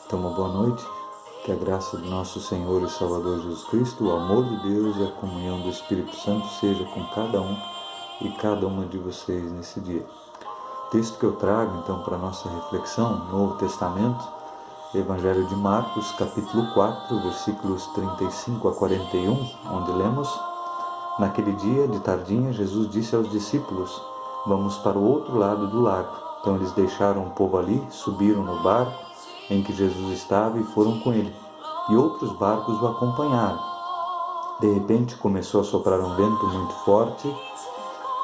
Então, uma boa noite, que a graça do nosso Senhor e Salvador Jesus Cristo, o amor de Deus e a comunhão do Espírito Santo seja com cada um e cada uma de vocês nesse dia. O texto que eu trago, então, para a nossa reflexão, Novo Testamento, Evangelho de Marcos, capítulo 4, versículos 35 a 41, onde lemos: Naquele dia, de tardinha, Jesus disse aos discípulos: Vamos para o outro lado do lago. Então eles deixaram o povo ali, subiram no barco em que Jesus estava e foram com ele. E outros barcos o acompanharam. De repente começou a soprar um vento muito forte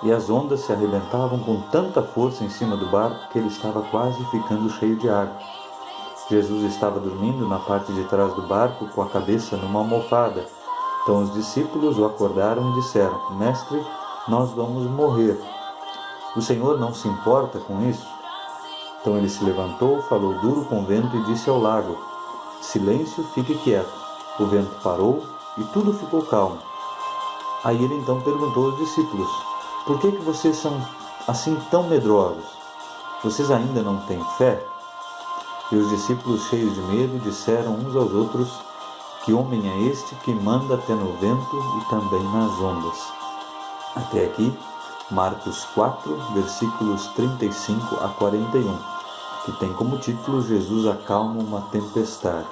e as ondas se arrebentavam com tanta força em cima do barco que ele estava quase ficando cheio de água. Jesus estava dormindo na parte de trás do barco com a cabeça numa almofada. Então os discípulos o acordaram e disseram: Mestre, nós vamos morrer. O Senhor não se importa com isso? Então ele se levantou, falou duro com o vento e disse ao lago: Silêncio, fique quieto. O vento parou e tudo ficou calmo. Aí ele então perguntou aos discípulos: Por que vocês são assim tão medrosos? Vocês ainda não têm fé? E os discípulos, cheios de medo, disseram uns aos outros: Que homem é este que manda até no vento e também nas ondas? Até aqui, Marcos 4, versículos 35 a 41, que tem como título Jesus acalma uma tempestade.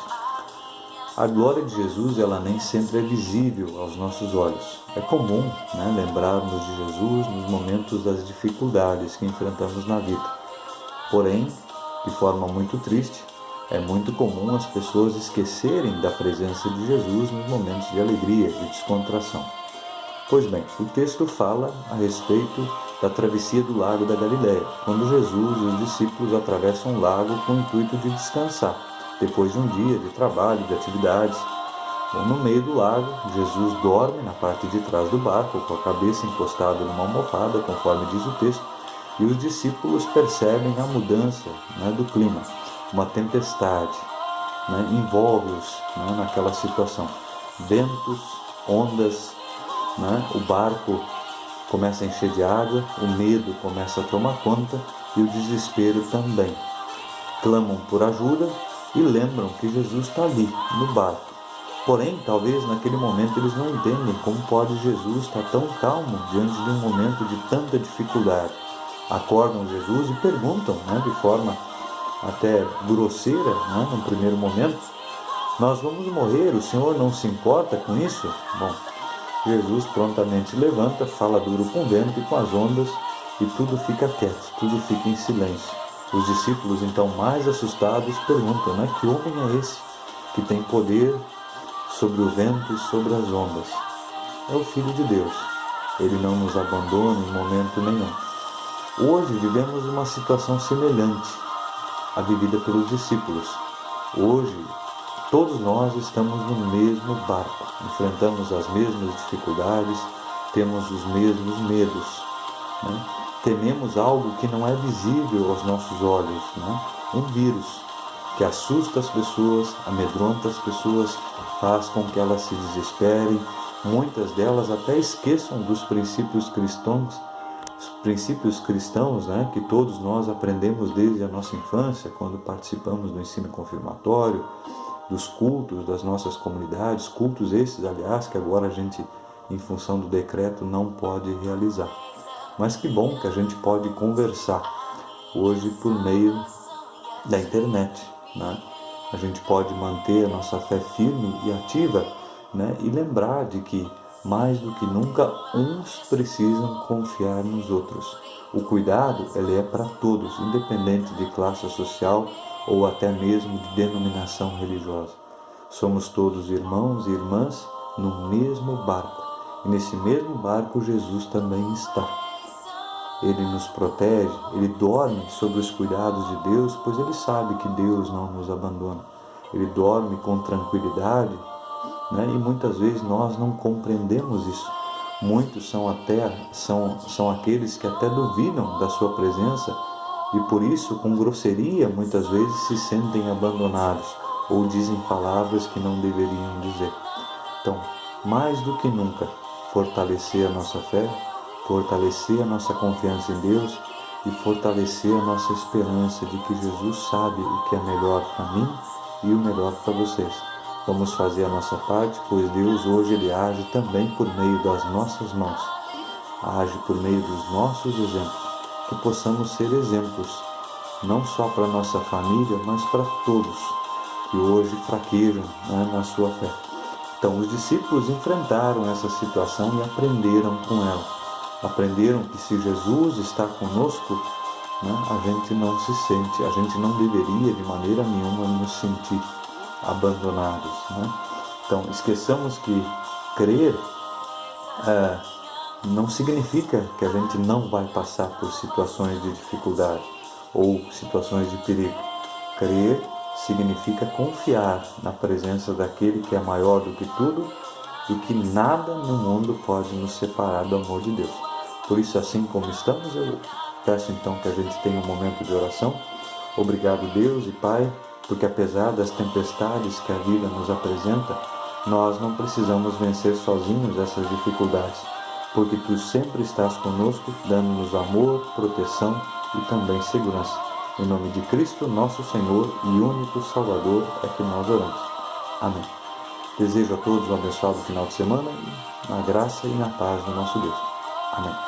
A glória de Jesus, ela nem sempre é visível aos nossos olhos. É comum, lembrarmos de Jesus nos momentos das dificuldades que enfrentamos na vida. Porém, de forma muito triste, é muito comum as pessoas esquecerem da presença de Jesus nos momentos de alegria, de descontração. Pois bem, o texto fala a respeito da travessia do lago da Galileia, quando Jesus e os discípulos atravessam o lago com o intuito de descansar, depois de um dia de trabalho, de atividades. No meio do lago, Jesus dorme na parte de trás do barco, com a cabeça encostada numa almofada, conforme diz o texto, e os discípulos percebem a mudança do clima. Uma tempestade envolve-os naquela situação. Ventos, ondas, o barco começa a encher de água, o medo começa a tomar conta e o desespero também. Clamam por ajuda e lembram que Jesus está ali, no barco. Porém, talvez naquele momento eles não entendem como pode Jesus estar tão calmo diante de um momento de tanta dificuldade. Acordam Jesus e perguntam, de forma até grosseira, no primeiro momento: Nós vamos morrer, o Senhor não se importa com isso? Bom, Jesus prontamente levanta, fala duro com o vento e com as ondas e tudo fica quieto, tudo fica em silêncio. Os discípulos, então, mais assustados, perguntam: Que homem é esse que tem poder sobre o vento e sobre as ondas? É o Filho de Deus. Ele não nos abandona em momento nenhum. Hoje vivemos uma situação semelhante à vivida pelos discípulos. Hoje, todos nós estamos no mesmo barco, enfrentamos as mesmas dificuldades, temos os mesmos medos. Tememos algo que não é visível aos nossos olhos, um vírus que assusta as pessoas, amedronta as pessoas, faz com que elas se desesperem, muitas delas até esqueçam dos princípios cristãos, que todos nós aprendemos desde a nossa infância, quando participamos do ensino confirmatório, dos cultos das nossas comunidades, cultos esses, aliás, que agora a gente, em função do decreto, não pode realizar. Mas que bom que a gente pode conversar hoje por meio da internet, A gente pode manter a nossa fé firme e ativa, e lembrar de que, mais do que nunca, uns precisam confiar nos outros. O cuidado, ele é para todos, independente de classe social ou até mesmo de denominação religiosa. Somos todos irmãos e irmãs no mesmo barco. E nesse mesmo barco Jesus também está. Ele nos protege, ele dorme sob os cuidados de Deus, pois ele sabe que Deus não nos abandona. Ele dorme com tranquilidade, e muitas vezes nós não compreendemos isso. Muitos são aqueles que até duvidam da sua presença e por isso, com grosseria, muitas vezes se sentem abandonados ou dizem palavras que não deveriam dizer. Então, mais do que nunca, fortalecer a nossa fé, fortalecer a nossa confiança em Deus e fortalecer a nossa esperança de que Jesus sabe o que é melhor para mim e o melhor para vocês. Vamos fazer a nossa parte, pois Deus hoje Ele age também por meio das nossas mãos, age por meio dos nossos exemplos, que possamos ser exemplos, não só para a nossa família, mas para todos que hoje fraquejam, né, na sua fé. Então os discípulos enfrentaram essa situação e aprenderam com ela. Aprenderam que se Jesus está conosco, né, a gente não se sente, a gente não deveria de maneira nenhuma nos sentir abandonados, né? Então esqueçamos que crer não significa que a gente não vai passar por situações de dificuldade ou situações de perigo. Crer significa confiar na presença daquele que é maior do que tudo e que nada no mundo pode nos separar do amor de Deus. Por isso, assim como estamos, eu peço então que a gente tenha um momento de oração. Obrigado, Deus e Pai, porque apesar das tempestades que a vida nos apresenta, nós não precisamos vencer sozinhos essas dificuldades, porque Tu sempre estás conosco, dando-nos amor, proteção e também segurança. Em nome de Cristo, nosso Senhor e único Salvador, é que nós oramos. Amém. Desejo a todos um abençoado final de semana, na graça e na paz do nosso Deus. Amém.